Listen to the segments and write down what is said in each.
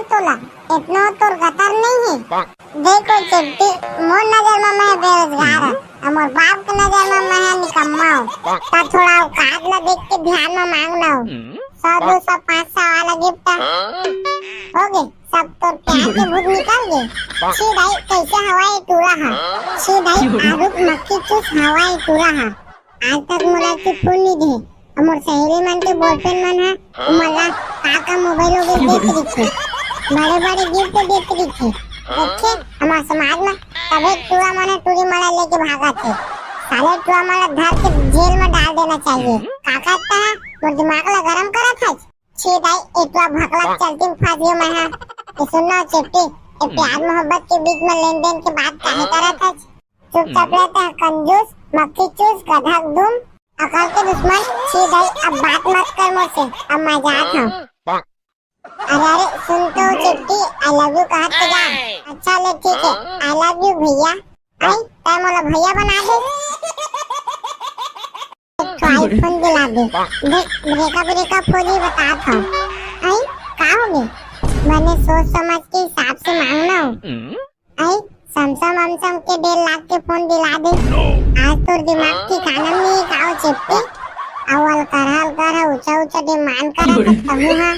गे तुला इतना तोर गतर नहीं है। देखो चिट्टी मोर नजर में मैं बेरोजगार हूँ और मोर बाप के नजर में मैं निकम्मा हूँ। तो थोड़ा औकात ला देख के ध्यान में मांगना हो। 100 200 500 वाला गिफ्ट हो गए सब तोर प्यार के भूत निकल गए। सीधाई कैसे हवाई टूरा हा सीधाई आरुप मक्खी चूस हवाई टूरा हा। आज तक मोला के फूल नहीं दे मोर सहेली मन के बॉयफ्रेंड मन है मला काका मोबाइल हो गए देख रही बड़े गिफ्ट देख रही देखे हमारे समाज में तभी टूरा मने टूरी मला लेके भागा थे। साले टूरा मला धर के जेल में डाल देना चाहिए। काका था मोर दिमाग ला गरम करा था सीधाई इतना भकला चलती फांसियों में है। सुनना चिट्टी प्यार मोहब्बत के बीच में लेन देन की बात काहे करा था। चुपचाप रहता है कंजूस मक्खी चूस गधा दुम अकल के दुश्मन। सीधाई अब बात मत कर मुझसे अब मैं जाता हूँ। अरे सुन तो चिट्टी आई लव यू कहत के जा। अच्छा ले ठीक है आई लव यू भैया। आई तै मोला भैया बना दे आईफोन दिला दे। देख ब्रेकअप हो जी बता था। आई का हो गई मैंने सोच समझ के हिसाब से मांगना हो। आई सैमसंग के 1.5 लाख के फोन दिला दे। आज तो दिमाग की खाना नहीं खाओ चिट्टी अवल कर ऊंचा डिमांड करा सकता हूँ। हाँ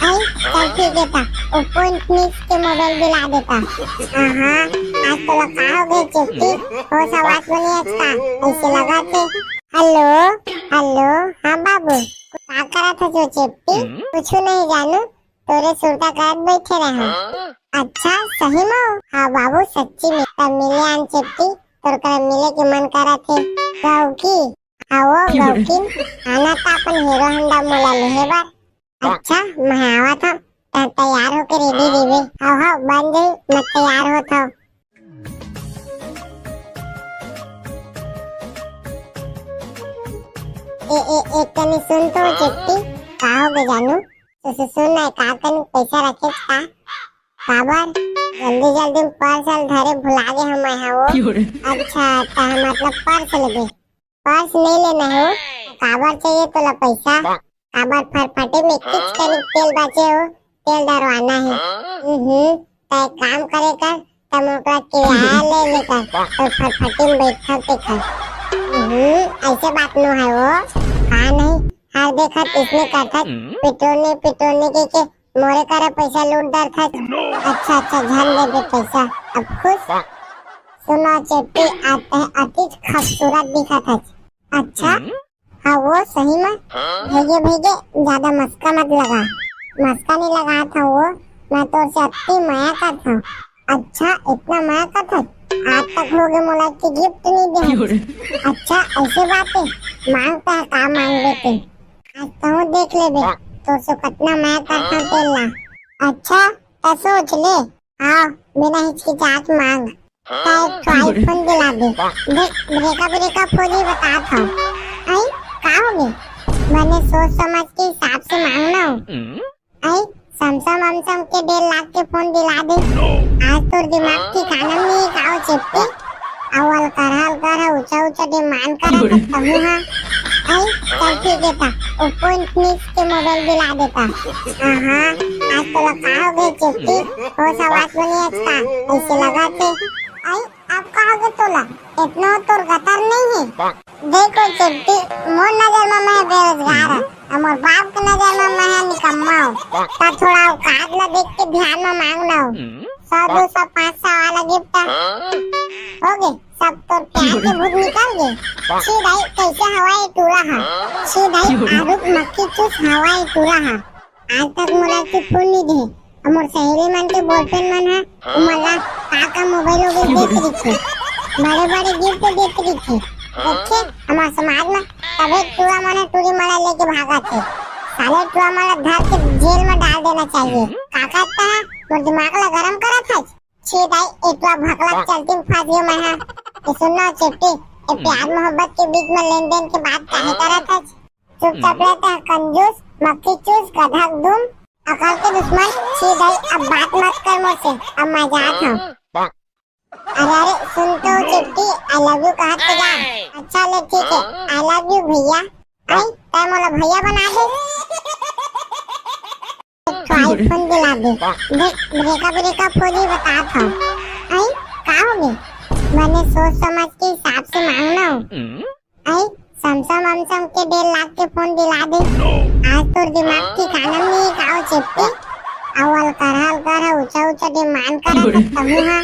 आई चल ठीक है था ओप्पो इन्फिनिक्स के मोबाइल दिला देता। हाँ आज तो लगा हो गई चिट्टी हो आवाज बनी अच्छा ऐसे लगा थे। हेलो हाँ बाबू क्या करा था जो चिट्टी कुछ नहीं जानू तोरे सुरता करत बैठे रहो। अच्छा सही में हाँ बाबू सच्ची में तब मिले आन चिट्टी तोर कर मिले के मन करा थे गाँव की आओ गौकिन आना था अपन हीरो होंडा मोला लेहे बार। अच्छा मैं आवा था तैयार होके रेडी रेवे हाँ बन गई मैं तैयार हो था। एक कनी सुन तो चिट्टी का हो गए जानू तो सुन ना का कनी पैसा रखे का काबर जल्दी पार्सल धरे भुला गए हम यहाँ वो। अच्छा मतलब पर्स नहीं लेना हो काबर चाहिए तोला पैसा काबर फटफटे में किच कर तेल बचे हो तेल डरवाना है। तय काम करे कर तब ओकरा किराया ले लेकर तो फटफटे में बैठा के कर। ऐसे बात नो है वो हाँ नहीं हर देखा इसने करता पिटोने के मोरे करे पैसा लूट डर था। अच्छा ध्यान दे दे पैसा अब खुश सुनो चिट्टी आते हैं अति खूबसूरत दिखा था। अच्छा हाँ वो सही में भेजे ज्यादा मस्का मत लगा मस्का नहीं लगा था वो मैं तो से अति माया का था। अच्छा इतना माया का था आज तक हो गए मोला की गिफ्ट नहीं दे। अच्छा ऐसे बातें मांगता है काम मांग लेते आज तो देख ले बे तो से कितना माया करता तेला। अच्छा तो सोच ले हाँ बिना हिचकिचाहट मांग आईफोन दिला दे। देख ब्रेकअप हो जी बता था। आई का हो गई मैंने सोच समझ के हिसाब से मांगना हो। आई सैमसंग के 1.5 लाख के फोन दिला दे। आज तो दिमाग की खाना नहीं खाओ चिट्टी अवल कर ऊंचा डिमांड करा सकता हूँ। हाँ आई चल ठीक है था ओप्पो इन्फिनिक्स के मोबाइल दिला देता। हाँ आज तो लगा हो गई चिट्टी हो आवाज बनी अच्छा ऐसे लगा थे। आई अब कहोगे तोला इतना तोर गतर नहीं है। देखो चिट्टी मोर नजर में मैं बेरोजगार हूँ और मोर बाप के नजर में मैं निकम्मा हूँ। तो थोड़ा औकात ला देख के ध्यान में मांगना हो। 100 200 500 वाला गिफ्ट हो गए सब तोर प्यार के भूत निकल गए। सीधाई कैसे हवाई टूरा हा सीधाई आरुप मक्खी चूस हवाई टूरा हा। आज तक मोला के फूल नहीं दे मोर सहेली मन के बॉयफ्रेंड मन है मला काका मोबाइल हो गए देख रही बड़े गिफ्ट देख रही देखे हमारे समाज में तभी टूरा मने टूरी मला लेके भागा थे। साले टूरा मला धर के जेल में डाल देना चाहिए। काका था मोर दिमाग ला गरम करा था सीधाई इतना भकला चलती फांसियों में है। सुनना चिट्टी प्यार मोहब्बत के बीच में लेन देन की बात काहे करा था। चुपचाप रहता है कंजूस मक्खी चूस गधा दुम अकल के दुश्मन। सीधाई अब बात मत कर मुझसे अब मैं जाता हूँ। अरे सुन तो चिट्टी आई लव यू कहत के जा। अच्छा ले ठीक है आई लव यू भैया। आई तै मोला भैया बना दे आईफोन दिला दे। देख ब्रेकअप हो जी बता था। आई का हो गए? मैंने सोच समझ के हिसाब से मांगना हो। आई सैमसंग वैमसंग के 1.5 लाख के फोन दिला दे। आज तो दिमाग ठिकाना नहीं काओ चिपटी। अवल कर ऊंचा डिमांड करा सकता हूँ। हाँ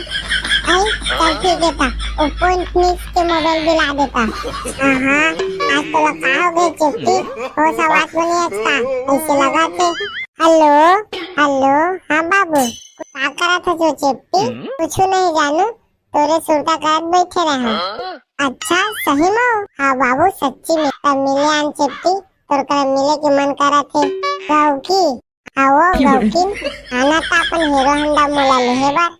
आई चल ठीक है था। ओप्पो इन्फिनिक्स के मोबाइल दिला देता। हाँ आज तो लगा हो गई चिपटी। हो सवाल बनी अच्छा ऐसे लगा थे। हेलो हेलो हाँ बाबू क्या करा था जो चिपटी? कुछ नहीं जानू तोरे सुरता कर बैठे रहा। अच्छा सही में? हाँ बाबू सच्ची में तब मिले आन चिपटी तोर कर मिले के मन करा थे। गाँव की आओ गौकिन आना था अपन हीरो होंडा मोला लेहे बार।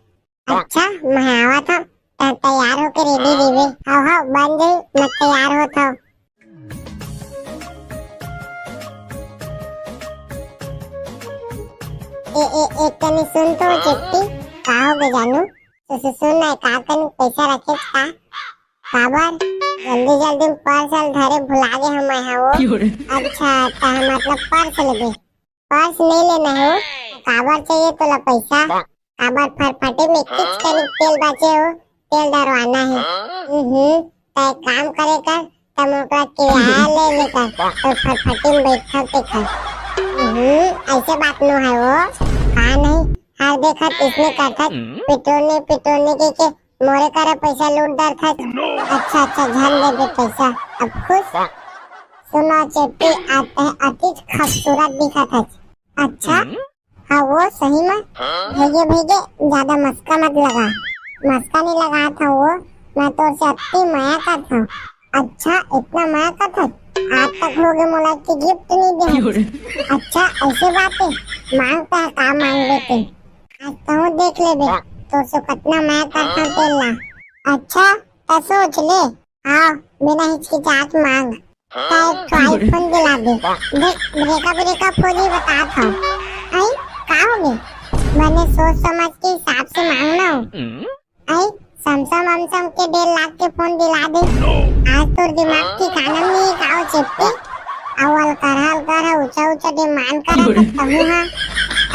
अच्छा मैं आवा था तैयार होकर रेडी रहे। हाँ बन गई मैं तैयार हो था। एक कनी सुन तो चिट्टी का हो गए जानू तो सुन ना का कनी पैसा रखे का काबर जल्दी पार्सल धरे भुला गए हम यहाँ वो। अच्छा तो मतलब पार्सल दे पर्स नहीं लेना हो काबर चाहिए तोला पैसा? काबर फटफटे में किच कर तेल बचे हो तेल डरवाना है। तय काम करे कर तम ओकरा किराया ले लेकर तो फटफटे में बैठा के कर। ऐसे बात नो है वो हाँ नहीं हर देखा इसने करता पिटोने के मोरे करे पैसा लूट डर था। अच्छा ध्यान दे दे पैसा अब खुश सुनो चिट्टी आते हैं अति खूबसूरत दिखा था। अच्छा हाँ वो सही में भेजे ज्यादा मस्का मत लगा। मस्का नहीं लगा था वो मैं तो से अति माया का था। अच्छा इतना माया का था आज तक हो गए मोला की गिफ्ट नहीं दे। अच्छा ऐसे बातें मांगता है काम मांग लेते आज तो देख ले बे तो से कितना माया करता तेला। अच्छा तो सोच ले हाँ बिना हिचकिचाहट मांग आईफोन दिला दे। देख ब्रेकअप हो जी बता था। आई का हो गए? मैंने सोच समझ के हिसाब से मांगना हो। आई सैमसंग वैमसंग के 1.5 लाख के फोन दिला दे। आज तो दिमाग ठिकाना नहीं काओ चिपटी। अवल कर ऊंचा डिमांड करा सकता हूँ। हाँ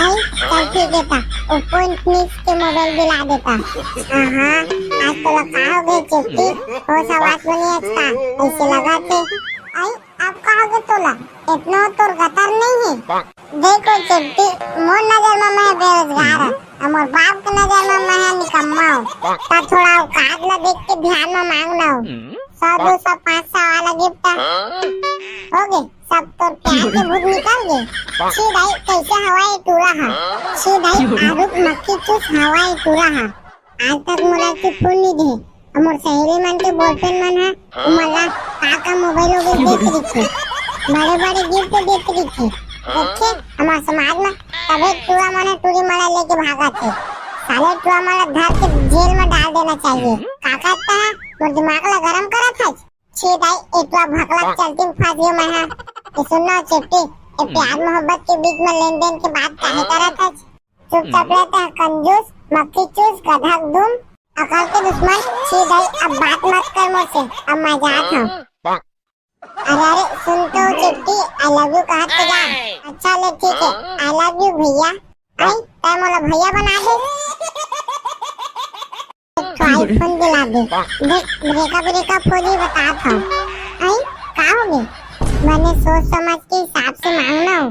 आई चल ठीक है था। ओप्पो इन्फिनिक्स के मोबाइल दिला देता। हाँ आज तो लगा हो गई चिपटी। हो सवाल बनी अच्छा ऐसे लगा थे। आई आप कहोगे तोला इतना तोर गतर नहीं है। देखो चिट्टी मोर नजर में मैं बेरोजगार हूँ और बाप के नजर में मैं निकम्मा हूँ। तो थोड़ा औकात ला देख के ध्यान में मांगना हो। 100 200 500 वाला गिफ्ट हो गए सब तोर प्यार के भूत निकल गए। सीधाई कैसे हवाई टूरा है सीधाई आरुप मक्खी चूस हवाई टूरा है। आज तक मोला की फूल नहीं दे हमर सहेली मन के बॉयफ्रेंड मन है मला काका मोबाइल हो गए देख रही बड़े गिफ्ट देख रही थी। देखिए हमारे समाज में तभी टूरा मने टूरी मला लेके भागा थे। साले टूरा मला धर के जेल में डाल देना चाहिए। काका कहता है वो दिमाग ला गरम करा था सीधाई इतना भकलक चलती फांसी में है। ये सुनना चिट्टी ये प्यार मोहब्बत के बीच में लेन देन की बात काहे करा था? चुपचाप रहता है कंजूस मक्खी चूस गधा दुम अकल के दुश्मन सीधाई अब बात मत कर मुझसे अब मैं जाता हूँ। अरे सुन तो चिट्टी आई लव यू कहा तो जा। अच्छा ले ठीक है आई लव यू भैया। आई तय मोला भैया बना दे। आईफोन दिला दे। देख ब्रेकअप हो जी बता था। आई का हो गए? मैंने सोच समझ के हिसाब से मांगना हो।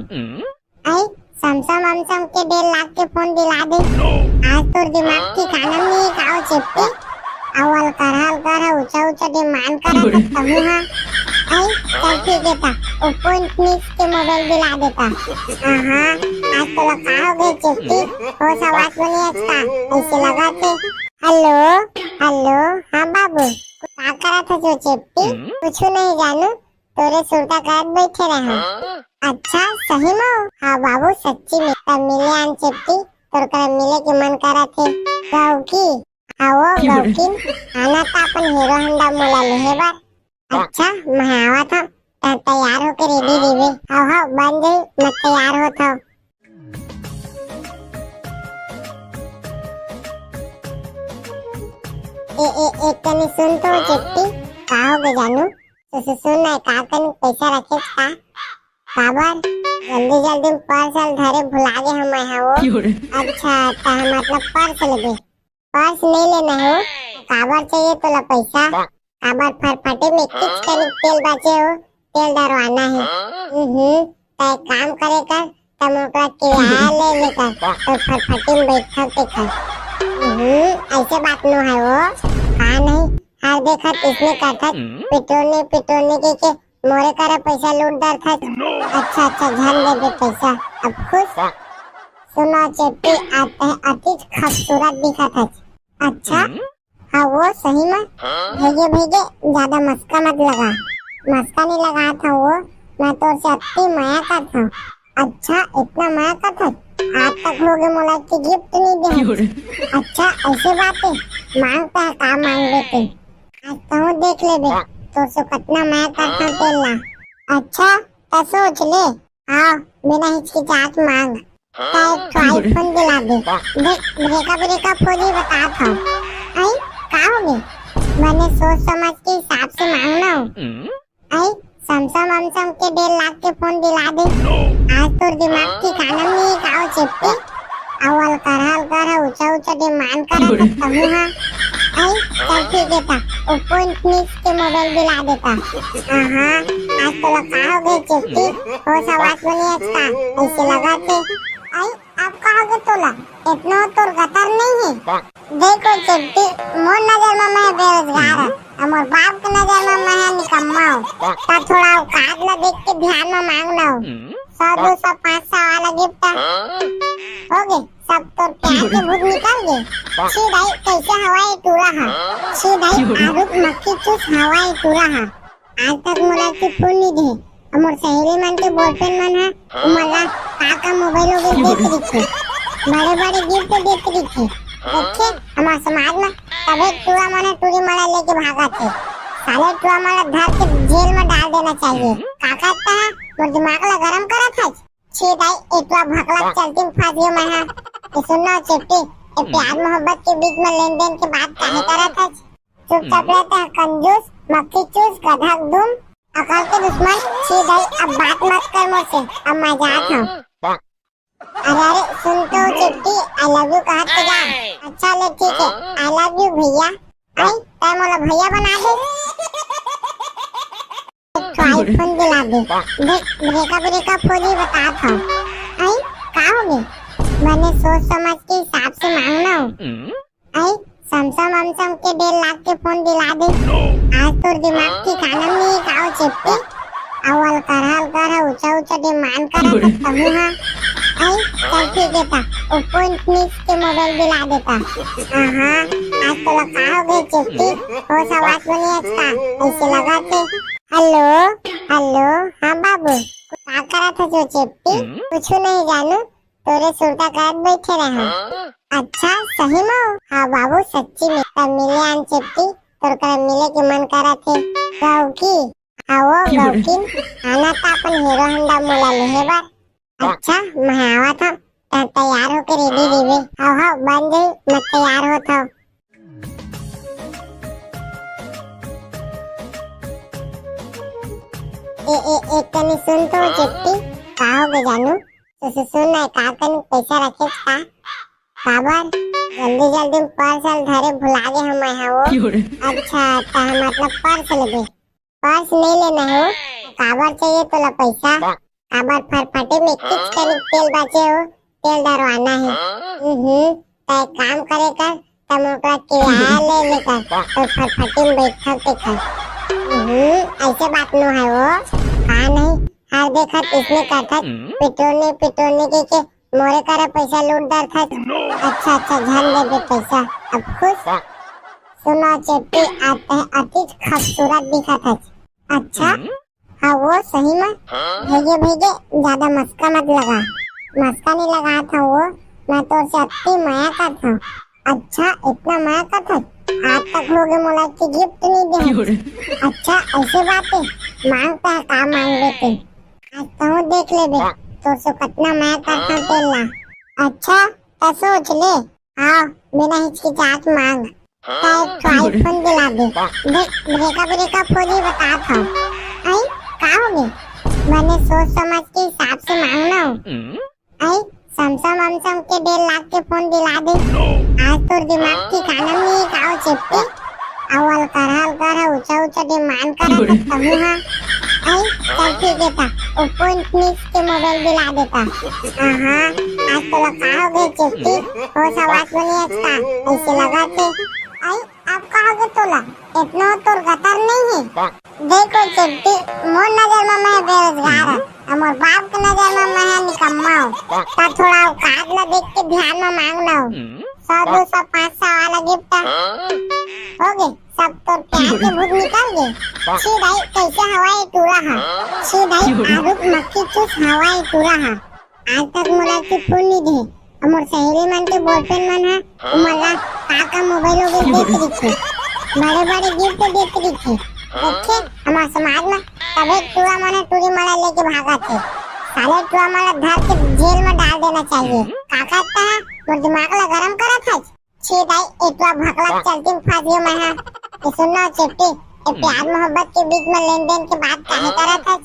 आई सैमसंग वैमसंग के 1.5 लाख के फोन दिला दे। आज तो दिमाग ठिकाना नहीं काओ चिपटी। अवल कर ऊंचा डिमांड करा सकता हूँ। हाँ आई चल ठीक है था। ओप्पो इन्फिनिक्स के मोबाइल दिला देता। हाँ आज तो लगा हो गई चिपटी। हो सवाल बनी अच्छा ऐसे लगा थे। हेलो हाँ बाबू क्या करा था जो चिपटी? कुछ नहीं जानू तोरे सुरता कर बैठे रहा। अच्छा सही में? हाँ बाबू सच्ची में तब मिले आन चिपटी तोर कर मिले के मन करा थे। गाँव की आओ गौकिन आना था अपन हीरो होंडा मोला लेहे बार। अच्छा मैं आवा था तैयार होकर रेडी रहे। हाँ बन गई मैं तैयार हो था। एक कनी सुन तो चिट्टी का हो गए जानू तो सुन ना का कनी पैसा रखे का काबर जल्दी जल्दी पार्सल धरे भुला गए हम यहाँ वो। अच्छा तो मतलब पर्स लेबे, पर्स नहीं लेना हो, काबर चाहिए तोला पैसा? काबर फटफटी में किच कर तेल बचे हो, तेल डरवाना है। तो एक काम करे कर, तब ओकरा किराया ले लेकर तो फटफटी में बैठा के कर। ऐसे बात नो है वो, हाँ नहीं हर देखा इसने करता पिटोने के मोरे करे पैसा लूट डर था। अच्छा अच्छा ध्यान दे दे पैसा, अब खुश। सुनो चेट्टी आते हैं, अति खूबसूरत दिखा था। अच्छा हाँ वो सही में भेजे ज्यादा मस्का मत लगा, मस्का नहीं लगा था वो, मैं तो से अति माया का था। अच्छा इतना माया का था, आज तक लोग मोला की गिफ्ट नहीं दे। अच्छा ऐसे बातें मांगता है, काम मांग लेते आज तो देख ले बे तो से कितना माया करता तेला। अच्छा तो सोच ले, हाँ बिना हिचकिचाहट मांग, एक आईफोन दिला दे। देख ब्रेका फौजी बता था आई का होगे, मैंने सोच समझ के हिसाब से मांगना हो। आई सैमसंग के 1.5 लाख के फोन दिला दे। आज तो दिमाग ठिकाना नहीं खाओ चिपके, अवल कर ऊंचा डिमांड करा सकता हूँ। हाँ आई चल ठीक है था, ओप्पो इन्फिनिक्स के मोबाइल दिला देता। हाँ आज तो लगा हो गए चिपकी, हो सवास बनी अच्छा ऐसे लगा थे। आई आप कहोगे तोला इतना तो गतर नहीं है। देखो चिपकी मोर नजर में मैं बेरोजगार है, और बाप के नजर में मैं निकम्मा हूँ, तो थोड़ा औकात ला देख के ध्यान में मांगना हो। 100 200 500 वाला गिफ्ट हो गए सब तो प्यार के भूत निकल गए। सीधाई कैसे हवाई टूरा है, सीधाई आरुप मक्खी चूस हवाई टूरा है। आज तक मोला की फूल नहीं दे, अमर सहेली मन के बॉयफ्रेंड मन है मोला काका मोबाइल हो गए देख रही, बड़े गिफ्ट देख रही। देखिए हमारे समाज में तबे टूरा मने टूरी माला लेके भागा थे, साले टूरा माला धर के जेल में डाल देना चाहिए। काका कहता है वो दिमाग ला गरम करा था, सीधाई इतना भकला चलती फांसियों में है। ये सुनना चिट्टी, ये प्यार मोहब्बत के बीच में लेन देन की बात काहे करा था? चुपचाप रहता है कंजूस मक्खी चूस गधा दुम अकल के दुश्मन। सीधाई अब बात मत कर मुझसे, अब मैं जाता हूँ। अरे सुन तो चिट्टी, आई लव यू कहा तो जा। अच्छा ले ठीक है, आई लव यू भैया। आई तय मोला भैया बना दे, आईफोन दिला दे। देख ब्रेका फौजी बता था आई का होगे, मैंने सोच समझ के हिसाब से मांगना हो। आई सैमसंग के 1.5 लाख के फोन दिला दे। आज तो दिमाग ठिकाना नहीं खाओ चिपके, अवल कर ऊंचा डिमांड करा सकता हूँ। हाँ आई चल ठीक है था, ओप्पो इन्फिनिक्स के मोबाइल दिला देता। हाँ आज तो लगा हो गए चिपकी, हो सवास बनी अच्छा ऐसे लगा थे। हेलो हाँ बाबू क्या करा था जो चिपकी? कुछ नहीं जानू, तोरे सुरता कर बैठे रहा। अच्छा सही में? हाँ बाबू सच्ची में, तब मिले आन चिपकी, तोर कर मिले के मन करा थे। गौकी हाँ वो गौकी आना था अपन हीरो होंडा मोला लेहे बार। अच्छा मैं आवा था, तैयार होके रेडी रहे। हाँ बन गई, मैं तैयार होता हूँ। एक तनी सुन तो चिट्टी, का होगे जानू? तो सुन ना काकन पैसा रखे का काबर जल्दी पार्सल धरे भुला गए हम यहाँ वो। अच्छा तो मतलब पर्स लेबे, पर्स नहीं लेना हो, काबर चाहिए तोला पैसा? काबर फटफटी में किच कर तेल बचे हो, तेल डरवाना है। तो एक काम करे कर, तब ओकरा किराया ले लेकर तो फटफटी में बैठा के कर। ऐसे बात नो है वो, हाँ नहीं हर देखा इसने करता पिटोने के मोरे करे पैसा लूट डर था। अच्छा अच्छा ध्यान दे दे पैसा, अब खुश। सुनो चिट्टी आते हैं, अति खूबसूरत दिखा था। अच्छा हाँ वो सही में भेजे ज्यादा मस्का मत लगा, मस्का नहीं लगा था वो, मैं तो से अति माया का था। अच्छा इतना माया का था, आज तक लोग मोला की गिफ्ट नहीं दे। अच्छा ऐसे बातें मांगता है, काम मांग लेते आज तो देख ले बे तो से कितना माया करता तेला। अच्छा तो सोच ले, हाँ बिना हिचकिचाहट मांग, एक आईफोन दिला दे। देख ब्रेका फौजी बता था आई का होगे, मैंने सोच समझ के हिसाब से मांगना हो। आई समसम हमसम के 1.5 लाख के फोन दिला दे। आज तो दिमाग ठिकाना नहीं खाओ चिपटी। अवल कर ऊंचा ऊंचा डिमांड करा तब हाँ। आई चल ठीक है था ओप्पो इन्फिनिक्स के मोबाइल दिला देता। हाँ आज तो लगाओगे चिपटी हो सवास बनी अच्छा ऐसे लगा थे। आई आप कहोगे तोला इतना तो गतर नहीं है। देखो चिपटी मोर नजर में मैं बेरोजगार है और बाप के नजर में मैं निकम्मा हूँ। तो थोड़ा औकात ला देख के ध्यान में मांगना हो। 100 200 500 वाला गिफ्ट हो गए सब तो प्यार के भूत निकल गए। सीधाई कैसे हवाई टूरा है सीधाई आरुप मक्खी चूस हवाई टूरा है। आज तक मोला की फूल नहीं दे अमर सहेली मन के बॉयफ्रेंड मन है मला काका मोबाइल हो गए देख रही बड़े बड़े गिफ्ट देख रही देखे हमारे समाज में तबे टूरा मने टूरी मला लेके भागा थे। साले टूरा मला धर के जेल में डाल देना चाहिए। काका था मोर दिमाग ला गरम करा था। सीधाई इतना भकला चलती फांसी में है। सुनना चिट्टी प्यार मोहब्बत के बीच में लेन देन की बात काहे करा था।